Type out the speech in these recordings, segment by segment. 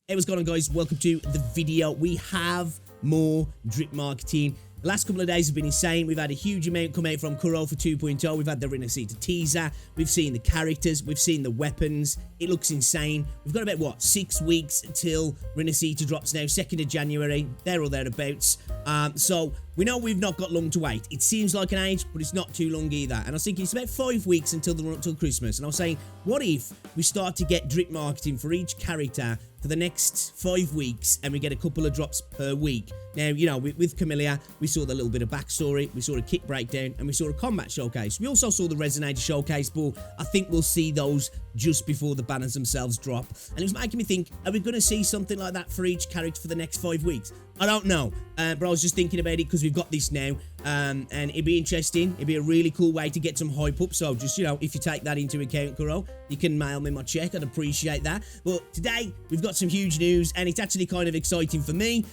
Hey, what's going on, guys? Welcome to the video. We have more drip marketing. The last couple of days have been insane. We've had a huge amount come out from Kuro for 2.0. We've had the RINASCITA teaser. We've seen the characters. We've seen the weapons. It looks insane. We've got about, what, 6 weeks till RINASCITA drops now, 2nd of January. There or thereabouts. So we know we've not got long to wait. It seems like an age, but it's not too long either. And I was thinking it's about 5 weeks until the run up till Christmas. And I was saying, what if we start to get drip marketing for each character for the next 5 weeks, and we get a couple of drops per week? Now, you know, with Camilla, we saw the little bit of backstory, we saw a kit breakdown, and we saw a combat showcase. We also saw the Resonator showcase, but I think we'll see those just before the banners themselves drop. And it was making me think, are we going to see something like that for each character for the next 5 weeks? I don't know, but I was just thinking about it because we've got this now, and it'd be interesting. It'd be a really cool way to get some hype up. So just, you know, if you take that into account, Kuro, you can mail me my check. I'd appreciate that. But today, we've got some huge news, and it's actually kind of exciting for me.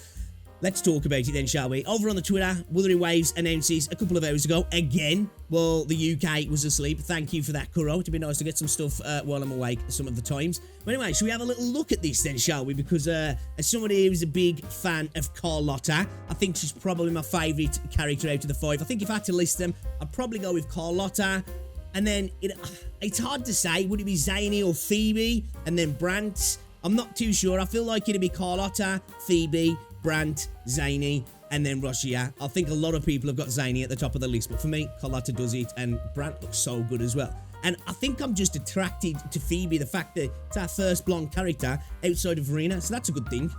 Let's talk about it then, shall we? Over on the Twitter, Wuthering Waves announces a couple of hours ago, again, well, the UK was asleep. Thank you for that, Kuro. It'd be nice to get some stuff while I'm awake some of the times. But anyway, should we have a little look at this then, shall we? Because as somebody who's a big fan of Carlotta, I think she's probably my favourite character out of the 5. I think if I had to list them, I'd probably go with Carlotta. And then it's hard to say. Would it be Zany or Phoebe? And then Brant? I'm not too sure. I feel like it'd be Carlotta, Phoebe, Brant, Zany, and then Russia. I think a lot of people have got Zany at the top of the list, but for me, Carlotta does it, and Brant looks so good as well. And I think I'm just attracted to Phoebe, the fact that it's our first blonde character outside of Rena, so that's a good thing.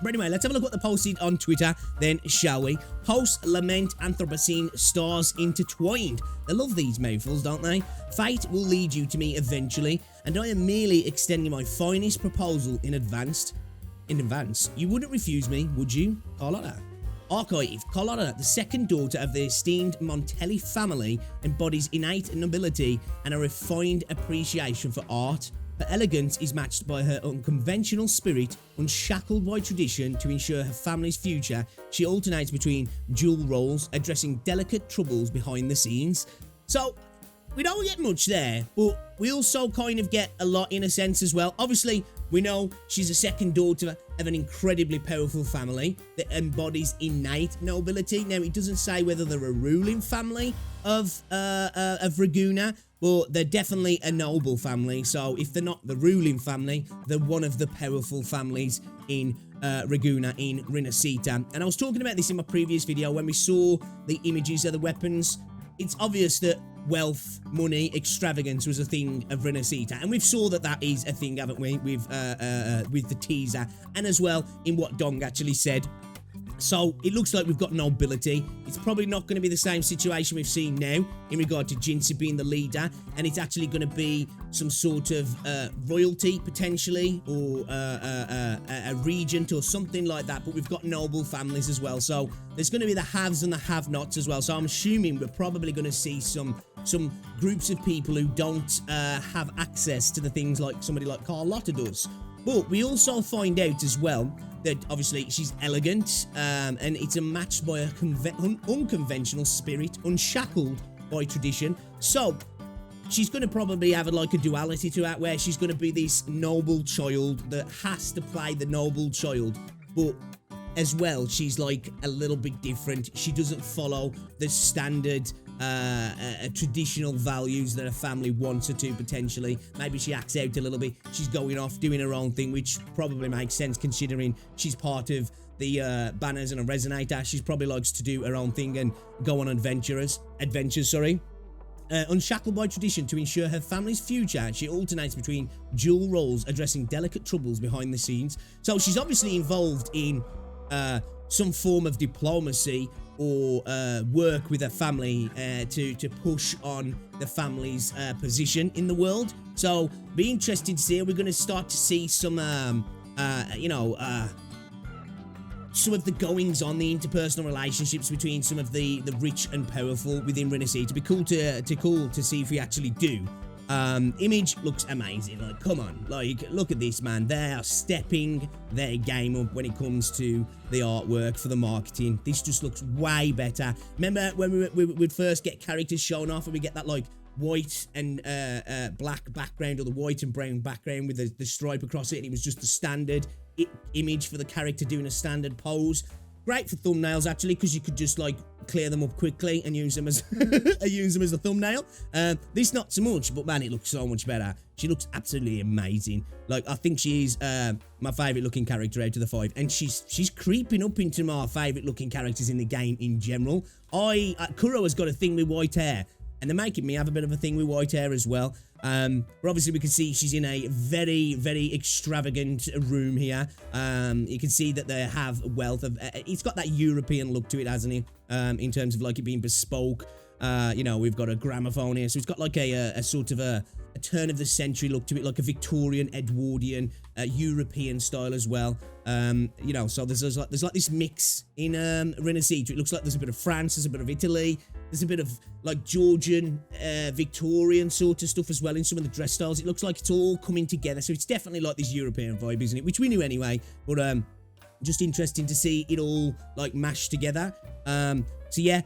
But anyway, let's have a look at what they posted on Twitter then, shall we? Post lament Anthropocene stars intertwined. They love these mouthfuls, don't they? Fate will lead you to me eventually, and I am merely extending my finest proposal in advance. You wouldn't refuse me, would you? Carlotta. Archive. Carlotta, the second daughter of the esteemed Montelli family, embodies innate nobility and a refined appreciation for art. Her elegance is matched by her unconventional spirit, unshackled by tradition to ensure her family's future. She alternates between dual roles, addressing delicate troubles behind the scenes. So, we don't get much there, but we also kind of get a lot in a sense as well. Obviously, we know she's a second daughter of an incredibly powerful family that embodies innate nobility. Now, it doesn't say whether they're a ruling family of Raguna, but they're definitely a noble family. So if they're not the ruling family, they're one of the powerful families in Raguna, in RINASCITA. And I was talking about this in my previous video when we saw the images of the weapons. It's obvious that wealth, money, extravagance was a thing of RINASCITA, and we've saw that that is a thing, haven't we, with the teaser, and as well in what Dong actually said. So it looks like we've got nobility. It's probably not going to be the same situation we've seen now in regard to Jinsi being the leader, and it's actually going to be some sort of royalty potentially, or a regent or something like that. But we've got noble families as well, so there's going to be the haves and the have-nots as well. So I'm assuming we're probably going to see some groups of people who don't have access to the things like somebody like Carlotta does. But we also find out as well that obviously she's elegant, and it's a match by a unconventional spirit, unshackled by tradition. So she's going to probably have like a duality to it, where she's going to be this noble child that has to play the noble child, but as well she's like a little bit different. She doesn't follow the standard traditional values that a family wants her to, potentially. Maybe she acts out a little bit. She's going off doing her own thing, which probably makes sense considering she's part of the banners and a resonator. She probably likes to do her own thing and go on adventures. Unshackled by tradition to ensure her family's future, she alternates between dual roles, addressing delicate troubles behind the scenes. So she's obviously involved in some form of diplomacy or work with her family to push on the family's position in the world. So be interested to see, are we going to start to see some some of the goings on, the interpersonal relationships between some of the rich and powerful within RINASCITA? It'd be cool to see if we actually do. Image looks amazing. Like, come on, like, look at this, man. They are stepping their game up when it comes to the artwork for the marketing. This just looks way better. Remember when we would first get characters shown off and we get that like white and black background, or the white and brown background with the stripe across it, and it was just the standard image for the character doing a standard pose. Great for thumbnails, actually, because you could just, like, clear them up quickly and use them as use them as a thumbnail. This not so much, but man, it looks so much better. She looks absolutely amazing. Like, I think she's my favorite looking character out of the 5, and she's creeping up into my favorite looking characters in the game in general. Kuro has got a thing with white hair, and they're making me have a bit of a thing with white hair as well. But obviously we can see she's in a very, very extravagant room here. You can see that they have wealth of, it's got that European look to it, hasn't it? In terms of like it being bespoke. You know, we've got a gramophone here, so it's got like a sort of a turn of the century look to it, like a Victorian, Edwardian, European style as well. You know, so there's like this mix in RINASCITA. It looks like there's a bit of France, there's a bit of Italy, there's a bit of like Georgian, Victorian sort of stuff as well in some of the dress styles. It looks like it's all coming together, so it's definitely like this European vibe, isn't it? Which we knew anyway, but just interesting to see it all like mashed together. So yeah,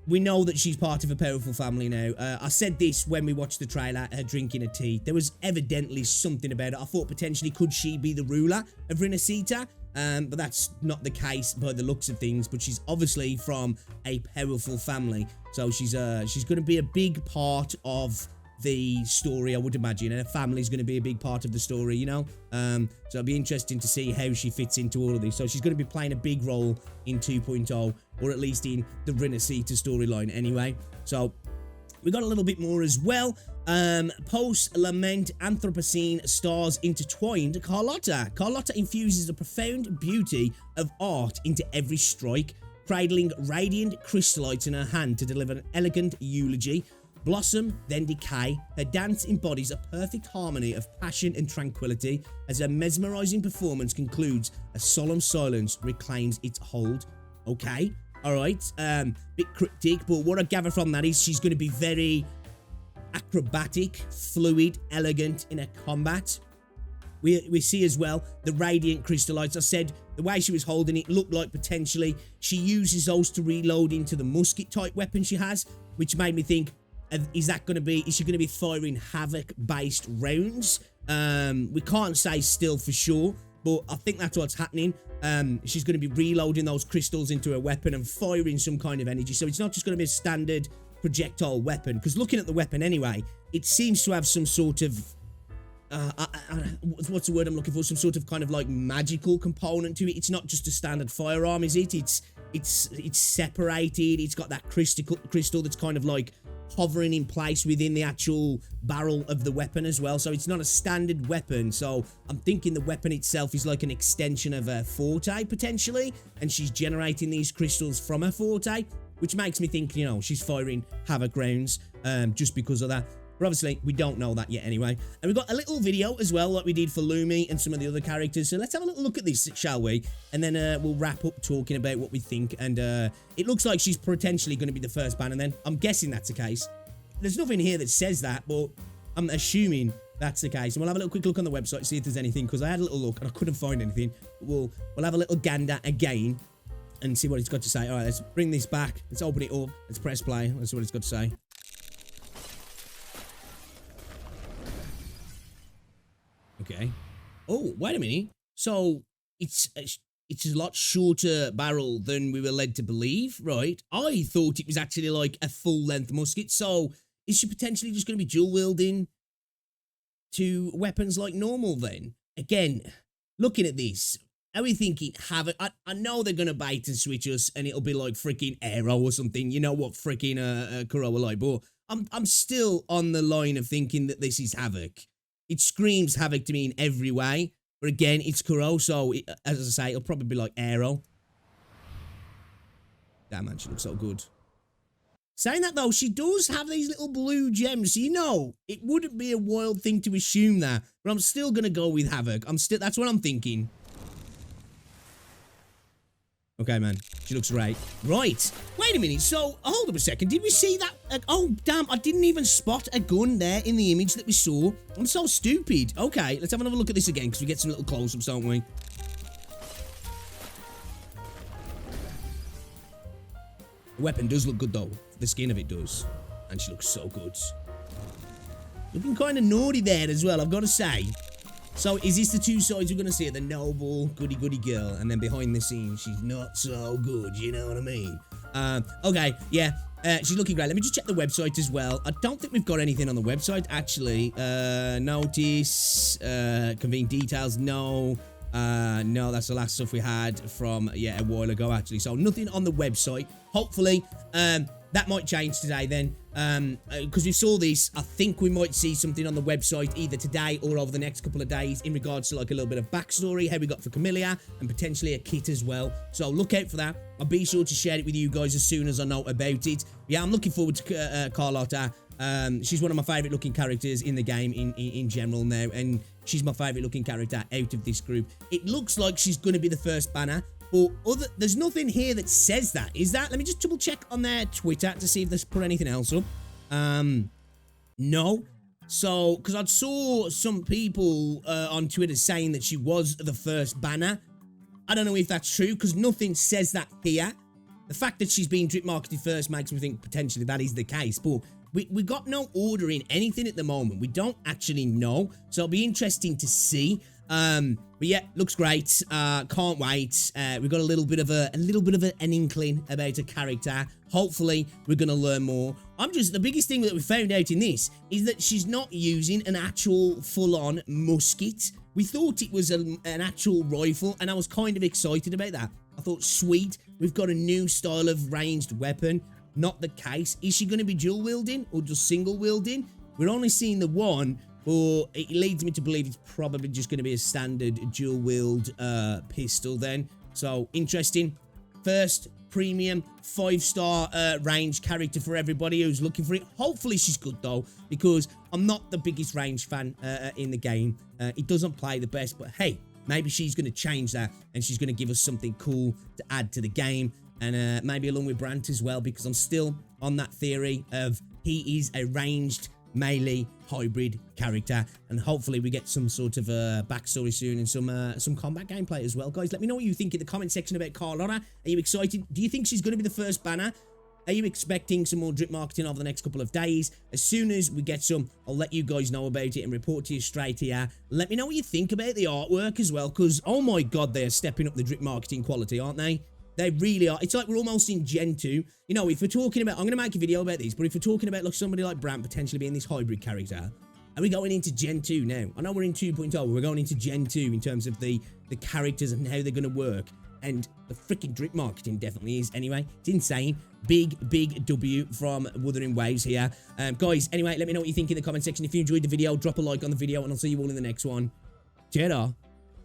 we know that she's part of a powerful family now. I said this when we watched the trailer, her drinking a tea. There was evidently something about it. I thought potentially could she be the ruler of RINASCITA? But that's not the case by the looks of things. But she's obviously from a powerful family. So she's going to be a big part of the story, I would imagine, and her family's going to be a big part of the story, you know. So it'll be interesting to see how she fits into all of this. So she's going to be playing a big role in 2.0, or at least in the RINASCITA storyline anyway. So we got a little bit more as well. Post lament Anthropocene stars intertwined Carlotta. Carlotta infuses the profound beauty of art into every strike, cradling radiant crystallites in her hand to deliver an elegant eulogy. Blossom, then decay. Her dance embodies a perfect harmony of passion and tranquility as her mesmerizing performance concludes. A solemn silence reclaims its hold. Okay, all right, bit cryptic, but what I gather from that is she's going to be very acrobatic, fluid, elegant in her combat. We see as well the radiant crystallites. I said the way she was holding it looked like potentially she uses those to reload into the musket type weapon she has, which made me think, is she going to be firing Havoc-based rounds? We can't say still for sure, but I think that's what's happening. She's going to be reloading those crystals into her weapon and firing some kind of energy. So it's not just going to be a standard projectile weapon, because looking at the weapon anyway, it seems to have some sort of, what's the word I'm looking for? Some sort of kind of like magical component to it. It's not just a standard firearm, is it? It's separated. It's got that crystal that's kind of like hovering in place within the actual barrel of the weapon as well. So it's not a standard weapon. So I'm thinking the weapon itself is like an extension of her forte potentially, and she's generating these crystals from her forte, which makes me think, you know, she's firing Havoc rounds just because of that. But obviously, we don't know that yet anyway. And we've got a little video as well, like we did for Lumi and some of the other characters. So let's have a little look at this, shall we? And then we'll wrap up talking about what we think. And it looks like she's potentially going to be the first banner then. I'm guessing that's the case. There's nothing here that says that, but I'm assuming that's the case. And we'll have a little quick look on the website, see if there's anything, because I had a little look and I couldn't find anything. We'll have a little gander again and see what it's got to say. All right, let's bring this back. Let's open it up. Let's press play. Let's see what it's got to say. Okay. Oh, wait a minute. So it's a lot shorter barrel than we were led to believe, right? I thought it was actually like a full-length musket. So is she potentially just going to be dual-wielding to weapons like normal then? Again, looking at this, are we thinking Havoc? I know they're going to bait and switch us and it'll be like freaking Aero or something. You know what freaking Kuro will like, but I'm still on the line of thinking that this is Havoc. It screams Havoc to me in every way. But again, it's Kuro, so as I say, it'll probably be like Aero. Damn, man, she looks so good. Saying that, though, she does have these little blue gems. So, you know, it wouldn't be a wild thing to assume that. But I'm still going to go with Havoc. That's what I'm thinking. Okay, man. She looks great. Right. Wait a minute. So, hold up a second. Did we see that? Oh, damn. I didn't even spot a gun there in the image that we saw. I'm so stupid. Okay, let's have another look at this again, because we get some little close-ups, don't we? The weapon does look good, though. The skin of it does. And she looks so good. Looking kind of naughty there as well, I've got to say. So is this the two sides we're going to see? The noble, goody girl, and then behind the scenes, she's not so good, you know what I mean? Okay, yeah, she's looking great. Let me just check the website as well. I don't think we've got anything on the website, actually. Notice, convenient details, no. No, that's the last stuff we had from, yeah, a while ago, actually. So nothing on the website. Hopefully, that might change today then. Because we saw this, I think we might see something on the website either today or over the next couple of days in regards to like a little bit of backstory, how we got for Camilla, and potentially a kit as well. So look out for that. I'll be sure to share it with you guys as soon as I know about it. Yeah, I'm looking forward to Carlotta. She's one of my favourite looking characters in the game in general now, and she's my favourite looking character out of this group. It looks like she's going to be the first banner, but there's nothing here that says that. Is that? Let me just double check on their Twitter to see if they've put anything else up. No. So, because I saw some people on Twitter saying that she was the first banner. I don't know if that's true, because nothing says that here. The fact that she's being drip marketed first makes me think potentially that is the case, but we got no order in anything at the moment. We don't actually know, so it'll be interesting to see. But yeah, looks great. Can't wait. We've got a little bit of an inkling about a character. Hopefully, we're gonna learn more. The biggest thing that we found out in this is that she's not using an actual full-on musket. We thought it was an actual rifle, and I was kind of excited about that. I thought, sweet, we've got a new style of ranged weapon. Not the case. Is she going to be dual wielding or just single wielding? We're only seeing the one, but it leads me to believe it's probably just going to be a standard dual wield pistol then. So interesting. First premium 5-star range character for everybody who's looking for it. Hopefully she's good though, because I'm not the biggest range fan in the game. It doesn't play the best, but hey, maybe she's going to change that and she's going to give us something cool to add to the game. And maybe along with Brant as well, because I'm still on that theory of he is a ranged melee hybrid character, and hopefully we get some sort of backstory soon and some combat gameplay as well. Guys, let me know what you think in the comment section about Carlotta. Are you excited? Do you think she's going to be the first banner? Are you expecting some more drip marketing over the next couple of days? As soon as we get some, I'll let you guys know about it and report to you straight here. Let me know what you think about the artwork as well, because oh my god, they're stepping up the drip marketing quality, aren't they? They really are. It's like we're almost in Gen 2. You know, if we're talking about... I'm going to make a video about this, but if we're talking about like somebody like Brant potentially being this hybrid character, are we going into Gen 2 now? I know we're in 2.0, but we're going into Gen 2 in terms of the characters and how they're going to work. And the freaking drip marketing definitely is. Anyway, it's insane. Big W from Wuthering Waves here. Guys, anyway, let me know what you think in the comment section. If you enjoyed the video, drop a like on the video, and I'll see you all in the next one. Ta-da.